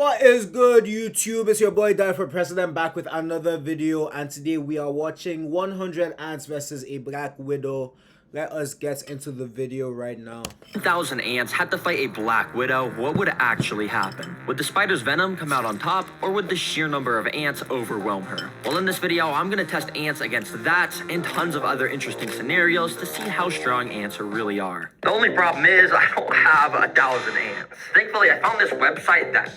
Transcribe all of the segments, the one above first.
What is good, YouTube? It's your boy Die for President back with another video, and today we are watching 100 ants versus a black widow. Let us get into the video right now. 1,000 ants had to fight a black widow. What would actually happen? Would the spider's venom come out on top, or would the sheer number of ants overwhelm her? Well, in this video, I'm gonna test ants against that and tons of other interesting scenarios to see how strong ants really are. The only problem is I don't have 1,000 ants. Thankfully, I found this website that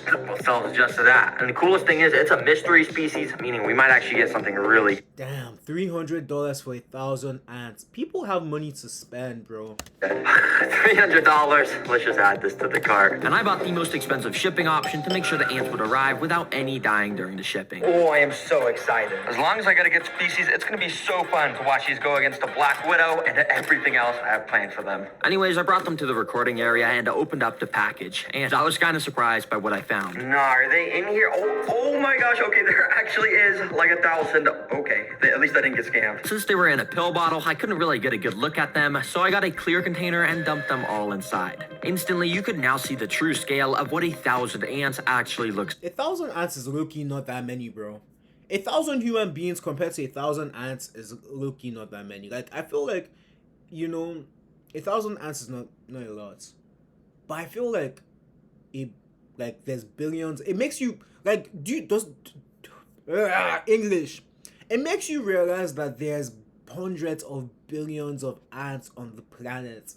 sells just that. And the coolest thing is it's a mystery species, meaning we might actually get something really... Damn, $300 for 1,000 ants. People have money to spend, bro. $300. Let's just add this to the cart. And I bought the most expensive shipping option to make sure the ants would arrive without any dying during the shipping. Oh, I am so excited. As long as I got a good species, it's gonna be so fun to watch these go against a black widow and everything else I have planned for them. Anyways, I brought them to the recording area and opened up the package, and I was kind of surprised by what I found. No, are they in here? Oh my gosh, okay, there actually is like 1,000. Okay, at least I didn't get scammed. Since they were in a pill bottle, I couldn't really get a good look at them, so I got a clear container and dumped them all inside. Instantly, you could now see the true scale of what 1,000 ants actually looks. 1,000 ants is low-key not that many, bro. 1,000 human beings compared to 1,000 ants is low-key not that many. Like, I feel like, you know, 1,000 ants is not a lot. But I feel like there's billions. It makes you like English. It makes you realize that there's hundreds of billions of ants on the planet.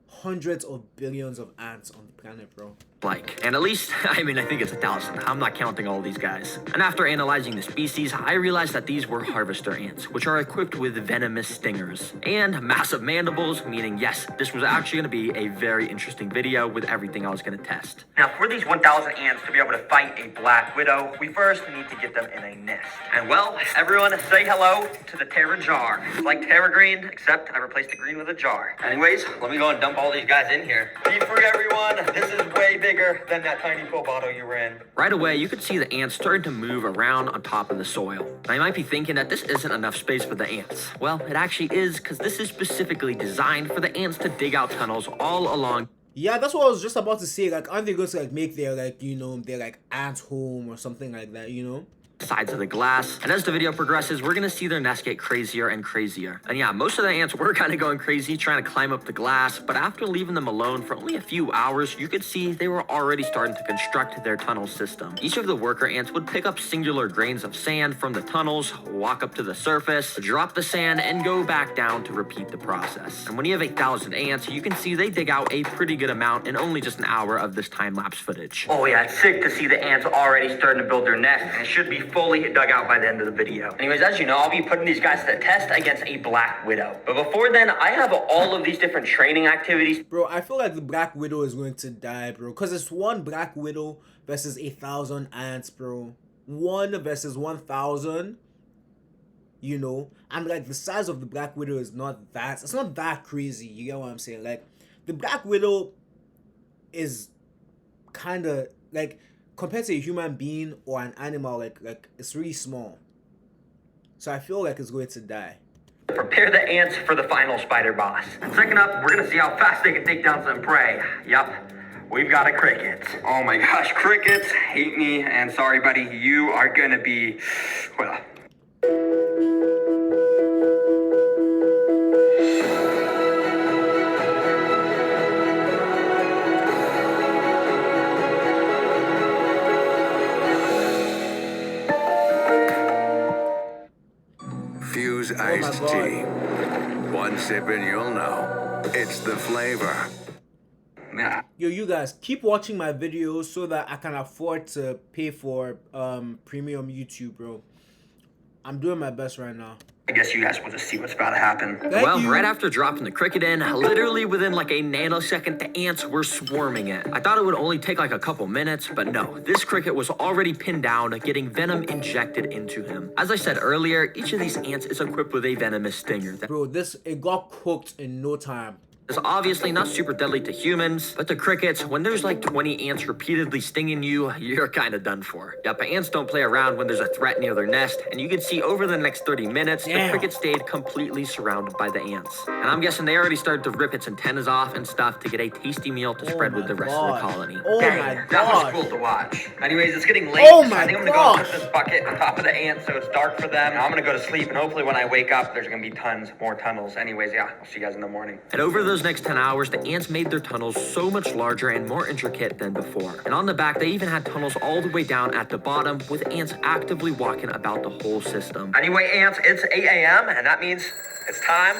Hundreds of billions of ants on the planet, bro. And at least, I think it's 1,000. I'm not counting all these guys. And after analyzing the species, I realized that these were harvester ants, which are equipped with venomous stingers and massive mandibles, meaning yes, this was actually going to be a very interesting video with everything I was going to test. Now, for these 1,000 ants to be able to fight a black widow, we first need to get them in a nest. And well, everyone say hello to the Terra jar. It's like Terra Green, except I replaced the green with a jar. Anyways, let me go and dump all these guys in here. Be free, everyone. This is way bigger than that tiny pill bottle you were in. Right away, you could see the ants starting to move around on top of the soil. Now, you might be thinking that this isn't enough space for the ants. Well, it actually is, because this is specifically designed for the ants to dig out tunnels all along. Yeah, that's what I was just about to say. Like, aren't they going to make their their ant home or something like that, Sides of the glass, and as the video progresses, we're gonna see their nest get crazier and crazier. And yeah, most of the ants were kind of going crazy trying to climb up the glass, but after leaving them alone for only a few hours, you could see they were already starting to construct their tunnel system. Each of the worker ants would pick up singular grains of sand from the tunnels, walk up to the surface, drop the sand, and go back down to repeat the process. And when you have 1,000 ants, you can see they dig out a pretty good amount in only just an hour of this time-lapse footage. Oh yeah, it's sick to see the ants already starting to build their nest, and it should be fully dug out by the end of the video. Anyways, as you know, I'll be putting these guys to the test against a black widow. But before then, I have all of these different training activities. Bro, I feel like the black widow is going to die, bro. Because it's one black widow versus 1,000 ants, bro. 1 versus 1,000. And like the size of the black widow is not that. It's not that crazy. You get what I'm saying? Like, the black widow is kind of like, compared to a human being or an animal, like it's really small. So I feel like it's going to die. Prepare the ants for the final spider boss. Second up, we're gonna see how fast they can take down some prey. Yup, we've got a cricket. Oh my gosh, crickets hate me, and sorry buddy, you are gonna be, well... Fuse iced tea. One sip and you'll know. It's the flavor. Yeah. Yo, you guys, keep watching my videos so that I can afford to pay for premium YouTube, bro. I'm doing my best right now. I guess you guys want to see what's about to happen. Well, right after dropping the cricket in, literally within like a nanosecond, the ants were swarming it. I thought it would only take like a couple minutes, but no. This cricket was already pinned down, getting venom injected into him. As I said earlier, each of these ants is equipped with a venomous stinger. Bro, it got cooked in no time. It's obviously not super deadly to humans, but to crickets, when there's like 20 ants repeatedly stinging you, you're kind of done for. Yep, ants don't play around when there's a threat near their nest, and you can see over the next 30 minutes, the cricket stayed completely surrounded by the ants. And I'm guessing they already started to rip its antennas off and stuff to get a tasty meal to spread with the rest of the colony. Oh Dang, my that was god. cool to watch. Anyways, it's getting late, Oh so my I think I'm gonna go gosh. put this bucket on top of the ants so it's dark for them. I'm gonna go to sleep, and hopefully when I wake up, there's gonna be tons more tunnels. Anyways, yeah, I'll see you guys in the morning. And over those next 10 hours, the ants made their tunnels so much larger and more intricate than before. And on the back, they even had tunnels all the way down at the bottom, with ants actively walking about the whole system. Anyway, ants, it's 8 a.m., and that means it's time.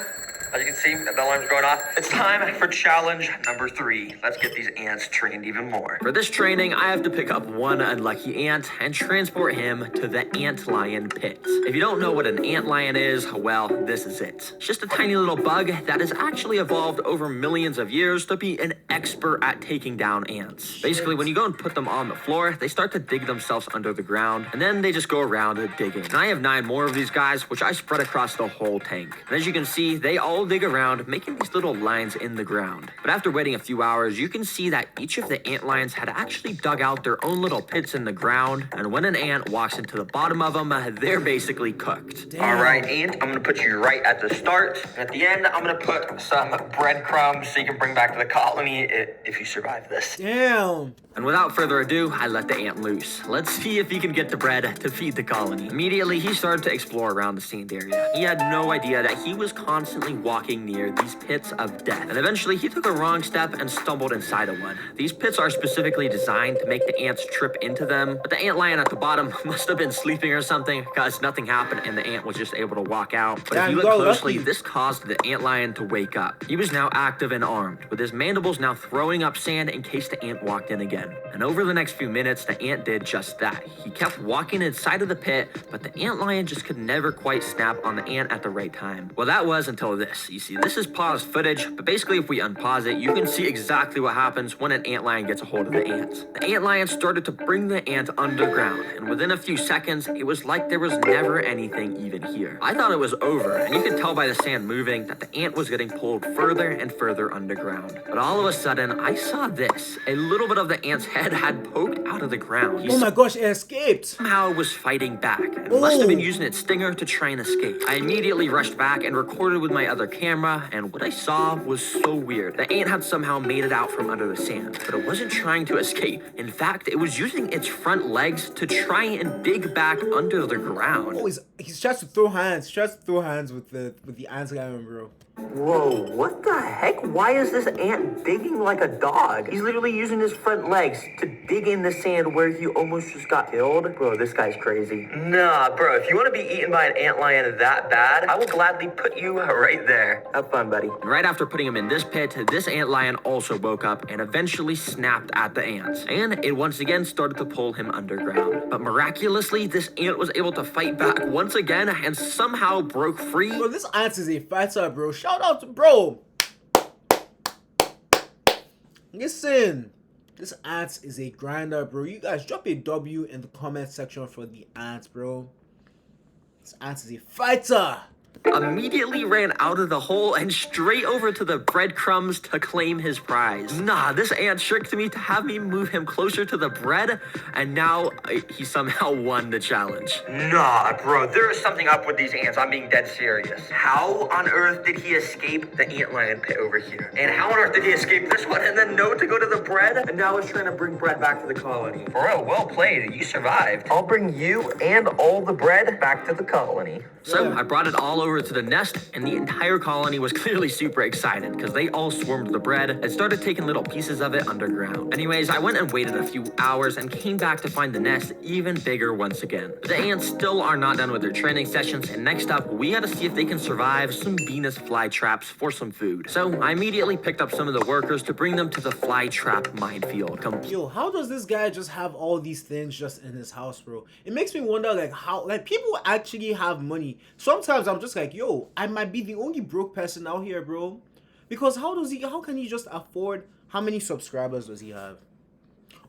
As you can see, the alarm's going off. It's time for challenge number 3. Let's get these ants trained even more. For this training, I have to pick up one unlucky ant and transport him to the antlion pit. If you don't know what an antlion is, well, this is it. It's just a tiny little bug that has actually evolved over millions of years to be an expert at taking down ants. Basically, when you go and put them on the floor, they start to dig themselves under the ground, and then they just go around digging. And I have 9 more of these guys, which I spread across the whole tank. And as you can see, they all dig around, making these little lines in the ground. But after waiting a few hours, you can see that each of the ant lions had actually dug out their own little pits in the ground, and when an ant walks into the bottom of them, they're basically cooked. Damn. All right, ant, I'm gonna put you right at the start. And at the end, I'm gonna put some breadcrumbs so you can bring back to the colony if you survive this. Damn. And without further ado, I let the ant loose. Let's see if he can get the bread to feed the colony. Immediately, he started to explore around the sand area. He had no idea that he was constantly walking near these pits of death. And eventually, he took a wrong step and stumbled inside of one. These pits are specifically designed to make the ants trip into them, but the antlion at the bottom must have been sleeping or something, because nothing happened and the ant was just able to walk out. But if you look closely, this caused the antlion to wake up. He was now active and armed, with his mandibles now throwing up sand in case the ant walked in again. And over the next few minutes, the ant did just that. He kept walking inside of the pit, but the antlion just could never quite snap on the ant at the right time. Well, that was until this. You see, this is paused footage, but basically if we unpause it, you can see exactly what happens when an antlion gets a hold of the ant. The antlion started to bring the ant underground, and within a few seconds, it was like there was never anything even here. I thought it was over, and you could tell by the sand moving that the ant was getting pulled further and further underground. But all of a sudden, I saw this. A little bit of the ant's head had poked out of the ground. Oh my gosh, it escaped. Somehow was fighting back and must have been using its stinger to try and escape. I immediately rushed back and recorded with my other camera, and what I saw was so weird. The ant had somehow made it out from under the sand, but it wasn't trying to escape. In fact, it was using its front legs to try and dig back under the ground. Oh, he's trying to throw hands. He tries to throw hands with the antlion, bro. Whoa, what the heck? Why is this ant digging like a dog? He's literally using his front legs to dig in the sand where he almost just got killed. Bro, this guy's crazy. Nah, bro, if you want to be eaten by an antlion that bad, I will gladly put you right there. Have fun, buddy. And right after putting him in this pit, this antlion also woke up and eventually snapped at the ants. And it once again started to pull him underground. But miraculously, this ant was able to fight back once again and somehow broke free. Bro, this ant is a fighter, bro. Shout out to bro. Listen, this ant is a grinder, bro. You guys drop a W in the comment section for the ant, bro. This ant is a fighter. Immediately ran out of the hole and straight over to the breadcrumbs to claim his prize. Nah, this ant tricked me to have me move him closer to the bread, and now he somehow won the challenge. Nah, bro, there is something up with these ants. I'm being dead serious. How on earth did he escape the antlion pit over here? And how on earth did he escape this one and then know to go to the bread? And now he's trying to bring bread back to the colony. Bro, well played. You survived. I'll bring you and all the bread back to the colony. So I brought it all over to the nest, and the entire colony was clearly super excited because they all swarmed the bread and started taking little pieces of it underground. Anyways, I went and waited a few hours and came back to find the nest even bigger once again. The ants still are not done with their training sessions, and next up, we gotta see if they can survive some Venus flytraps for some food. So I immediately picked up some of the workers to bring them to the flytrap minefield. Yo, how does this guy just have all these things just in his house, bro? It makes me wonder, like, how, like, people actually have money. Sometimes I'm just like, yo, I might be the only broke person out here, bro. Because how can he just afford, how many subscribers does he have?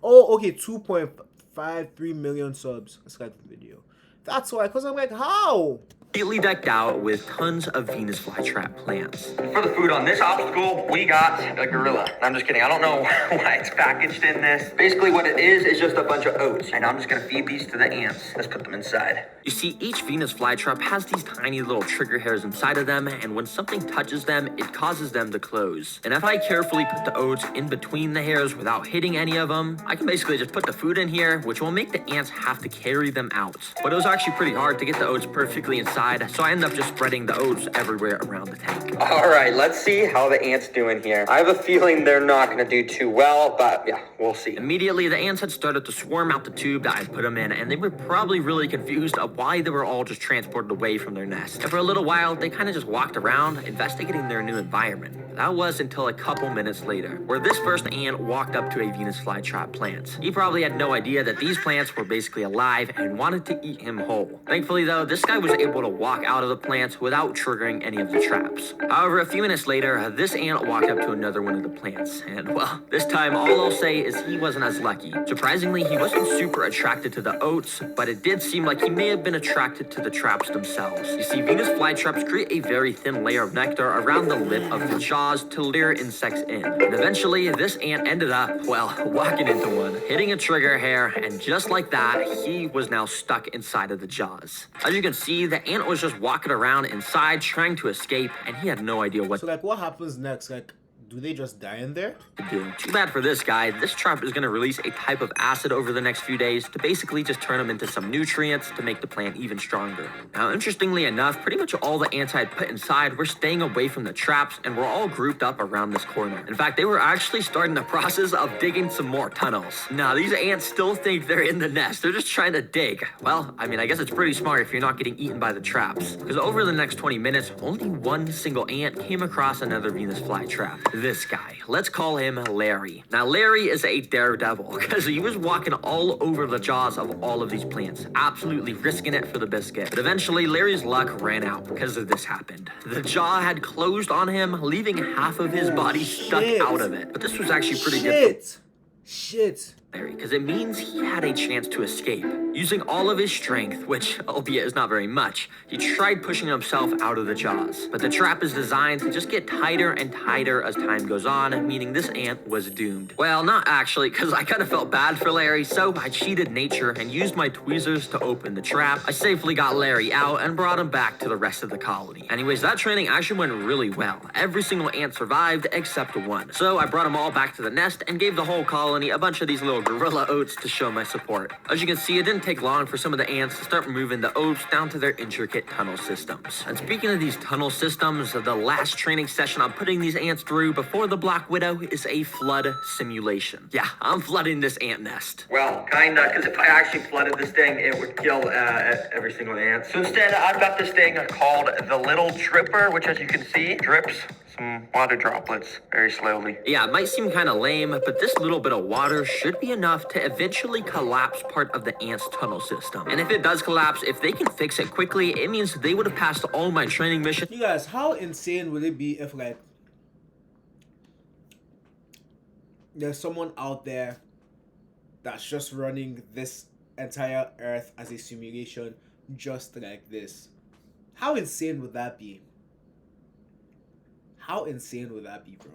Oh, okay, 2.53 million subs. Let's like the video. That's why, because I'm like, how? Completely decked out with tons of Venus flytrap plants. For the food on this obstacle, we got a gorilla. I'm just kidding. I don't know why it's packaged in this. Basically what it is just a bunch of oats. And I'm just gonna feed these to the ants. Let's put them inside. You see, each Venus flytrap has these tiny little trigger hairs inside of them, and when something touches them, it causes them to close. And if I carefully put the oats in between the hairs without hitting any of them, I can basically just put the food in here, which will make the ants have to carry them out. But it was actually pretty hard to get the oats perfectly inside, so I ended up just spreading the oats everywhere around the tank. All right, let's see how the ants doing here. I have a feeling they're not going to do too well, but yeah, we'll see. Immediately, the ants had started to swarm out the tube that I put them in, and they were probably really confused of why they were all just transported away from their nest. And for a little while, they kind of just walked around, investigating their new environment. That was until a couple minutes later, where this first ant walked up to a Venus flytrap plant. He probably had no idea that these plants were basically alive and wanted to eat him whole. Thankfully though, this guy was able to walk out of the plants without triggering any of the traps. However, a few minutes later, this ant walked up to another one of the plants, and well, this time all I'll say is he wasn't as lucky. Surprisingly, he wasn't super attracted to the oats, but it did seem like he may have been attracted to the traps themselves. You see, Venus flytraps create a very thin layer of nectar around the lip of the jaws to lure insects in. And eventually, this ant ended up, well, walking into one, hitting a trigger hair, and just like that, he was now stuck inside of the jaws. As you can see, the ant was just walking around inside trying to escape, and he had no idea what So like, what happens next? Like, do they just die in there? to do. Too bad for this guy. This trap is going to release a type of acid over the next few days to basically just turn him into some nutrients to make the plant even stronger. Now, interestingly enough, pretty much all the ants I had put inside were staying away from the traps and were all grouped up around this corner. In fact, they were actually starting the process of digging some more tunnels. Now, these ants still think they're in the nest. They're just trying to dig. Well, I mean, I guess it's pretty smart if you're not getting eaten by the traps. Because over the next 20 minutes, only one single ant came across another Venus flytrap. This guy. Let's call him Larry. Now, Larry is a daredevil because he was walking all over the jaws of all of these plants, absolutely risking it for the biscuit. But eventually, Larry's luck ran out because of this happened. The jaw had closed on him, leaving half of his body stuck out of it. But this was actually pretty good for Shit. Larry, because it means he had a chance to escape. Using all of his strength, which, albeit is not very much, he tried pushing himself out of the jaws. But the trap is designed to just get tighter and tighter as time goes on, meaning this ant was doomed. Well, not actually, because I kind of felt bad for Larry, so I cheated nature and used my tweezers to open the trap. I safely got Larry out and brought him back to the rest of the colony. Anyways, that training actually went really well. Every single ant survived except one. So I brought them all back to the nest and gave the whole colony a bunch of these little gorilla oats to show my support. As you can see, it didn't take long for some of the ants to start moving the oats down to their intricate tunnel systems. And speaking of these tunnel systems, the last training session I'm putting these ants through before the Black Widow is a flood simulation. Yeah, I'm flooding this ant nest. Well, kinda, because if I actually flooded this thing, it would kill every single ant. So instead, I've got this thing called the Little Dripper, which as you can see, drips some water droplets very slowly. Yeah, it might seem kind of lame, but this little bit of water should be enough to eventually collapse part of the ants' tunnel system. And if it does collapse, if they can fix it quickly, it means they would have passed all my training missions. You guys, how insane would it be if like there's someone out there that's just running this entire Earth as a simulation just like this? How insane would that be? How insane would that be, bro?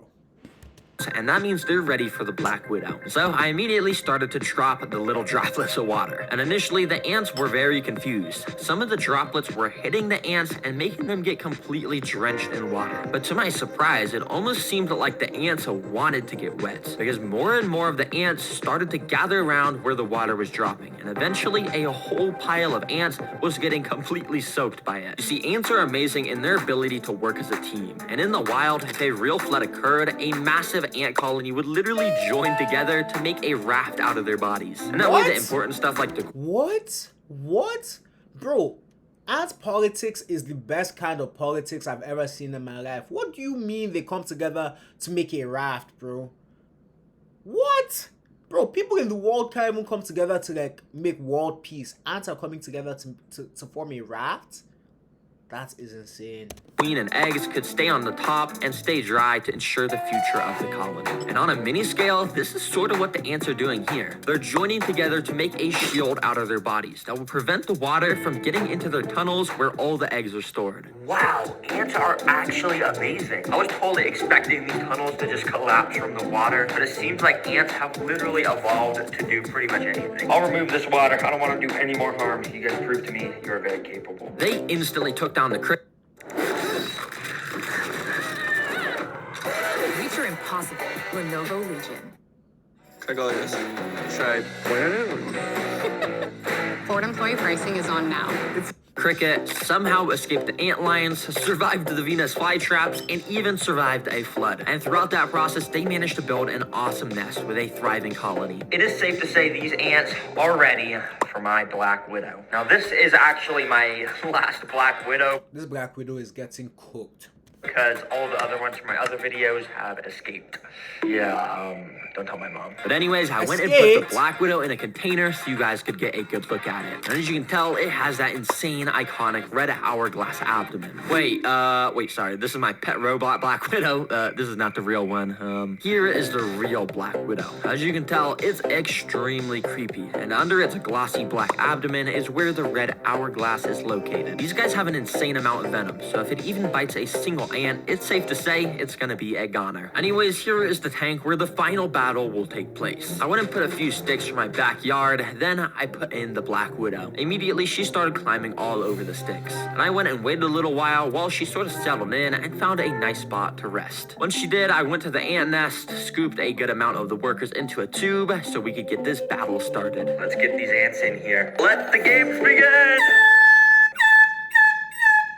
And that means they're ready for the Black Widow. So I immediately started to drop the little droplets of water. And initially, the ants were very confused. Some of the droplets were hitting the ants and making them get completely drenched in water. But to my surprise, it almost seemed like the ants wanted to get wet, because more and more of the ants started to gather around where the water was dropping. And eventually, a whole pile of ants was getting completely soaked by it. You see, ants are amazing in their ability to work as a team. And in the wild, if a real flood occurred, a massive ant colony would literally join together to make a raft out of their bodies. And that way the important stuff like the... What? Bro, ant politics is the best kind of politics I've ever seen in my life. What do you mean they come together to make a raft, bro? What? Bro, people in the world can't even come together to like make world peace. Ants are coming together to form a raft? That is insane. Queen and eggs could stay on the top and stay dry to ensure the future of the colony. And on a mini scale, this is sort of what the ants are doing here. They're joining together to make a shield out of their bodies that will prevent the water from getting into their tunnels where all the eggs are stored. Wow, ants are actually amazing. I was totally expecting these tunnels to just collapse from the water, but it seems like ants have literally evolved to do pretty much anything. I'll remove this water. I don't want to do any more harm. You guys prove to me you're very capable. They instantly took down the cricket. Reach your impossible. Lenovo Legion. Kagalias. Should I Ford employee pricing is on now. Cricket somehow escaped the ant lions, survived the Venus flytraps, and even survived a flood. And throughout that process, they managed to build an awesome nest with a thriving colony. It is safe to say these ants are ready for my Black Widow. Now, this is actually my last Black Widow, This Black Widow is getting cooked. because all the other ones from my other videos have escaped. Yeah, don't tell my mom. But anyways, I went and put Escaped? the Black Widow in a container so you guys could get a good look at it. And as you can tell, it has that insane, iconic red hourglass abdomen. Wait, sorry. This is my pet robot Black Widow. This is not the real one. Here is the real Black Widow. As you can tell, it's extremely creepy. And under its glossy black abdomen is where the red hourglass is located. These guys have an insane amount of venom, so if it even bites a single ant, it's safe to say it's gonna be a goner. Anyways, here is the tank where the final battle will take place. I went and put a few sticks from my backyard, then I put in the Black Widow. Immediately, she started climbing all over the sticks. And I went and waited a little while she sort of settled in and found a nice spot to rest. Once she did, I went to the ant nest, scooped a good amount of the workers into a tube so we could get this battle started. Let's get these ants in here. Let the games begin!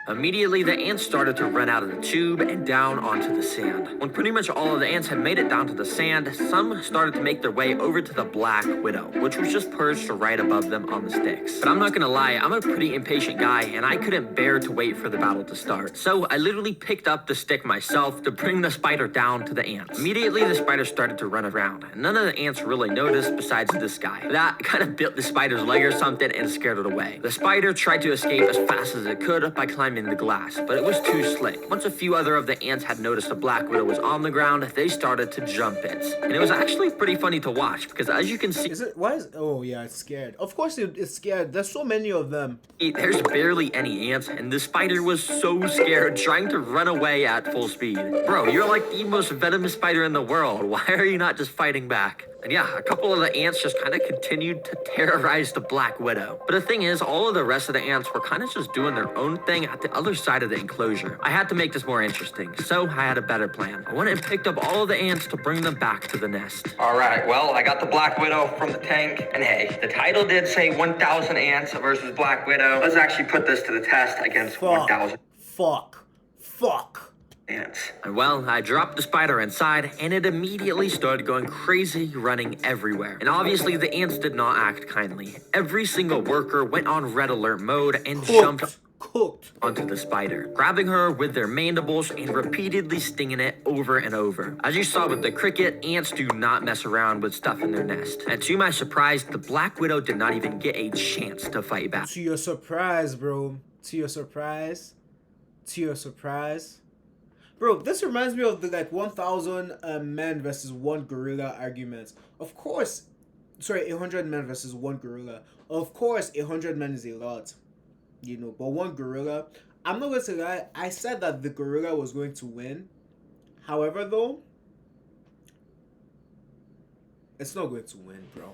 Immediately, the ants started to run out of the tube and down onto the sand. When pretty much all of the ants had made it down to the sand, some started to make their way over to the Black Widow, which was just perched right above them on the sticks. But I'm not gonna lie, I'm a pretty impatient guy, and I couldn't bear to wait for the battle to start. So I literally picked up the stick myself to bring the spider down to the ants. Immediately, the spider started to run around, and none of the ants really noticed besides this guy. That kind of bit the spider's leg or something and scared it away. The spider tried to escape as fast as it could by climbing the glass, but it was too slick. Once a few other of the ants had noticed the Black Widow was on the ground, they started to jump it. And it was actually pretty funny to watch, because as you can see, Oh yeah, it's scared. Of course it's scared. There's so many of them. there's barely any ants, and the spider was so scared, trying to run away at full speed. Bro, you're like the most venomous spider in the world. Why are you not just fighting back? And yeah, a couple of the ants just kind of continued to terrorize the Black Widow. But the thing is, all of the rest of the ants were kind of just doing their own thing at the other side of the enclosure. I had to make this more interesting, so I had a better plan. I went and picked up all of the ants to bring them back to the nest. All right, well, I got the Black Widow from the tank, and hey, the title did say 1,000 ants versus Black Widow. Let's actually put this to the test against 1,000 Fuck. ants. And well, I dropped the spider inside, and it immediately started going crazy, running everywhere. And obviously, the ants did not act kindly. Every single worker went on red alert mode and jumped onto the spider, grabbing her with their mandibles and repeatedly stinging it over and over. As you saw with the cricket, ants do not mess around with stuff in their nest. And to my surprise, the Black Widow did not even get a chance to fight back. To your surprise, bro. Bro, this reminds me of the 1,000 men versus one gorilla arguments. Of course, 100 men versus one gorilla. Of course, 100 men is a lot, but one gorilla. I'm not going to lie, I said that the gorilla was going to win. However, though, it's not going to win, bro.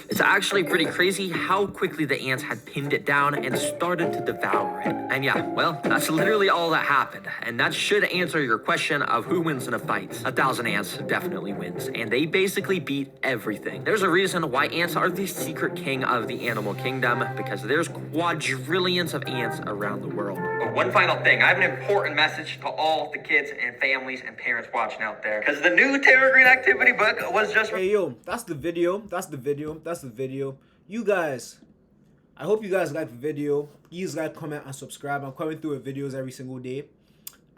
It's actually pretty crazy how quickly the ants had pinned it down and started to devour it. And yeah, well, that's literally all that happened. And that should answer your question of who wins in a fight. 1,000 ants definitely wins. And they basically beat everything. There's a reason why ants are the secret king of the animal kingdom, because there's quadrillions of ants around the world. But one final thing, I have an important message to all the kids and families and parents watching out there. Because the new Tara Green activity book was just... Hey, yo, that's the video. You guys, I hope you guys like the video. Please like, comment, and subscribe. I'm coming through with videos every single day.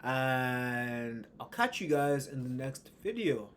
And I'll catch you guys in the next video.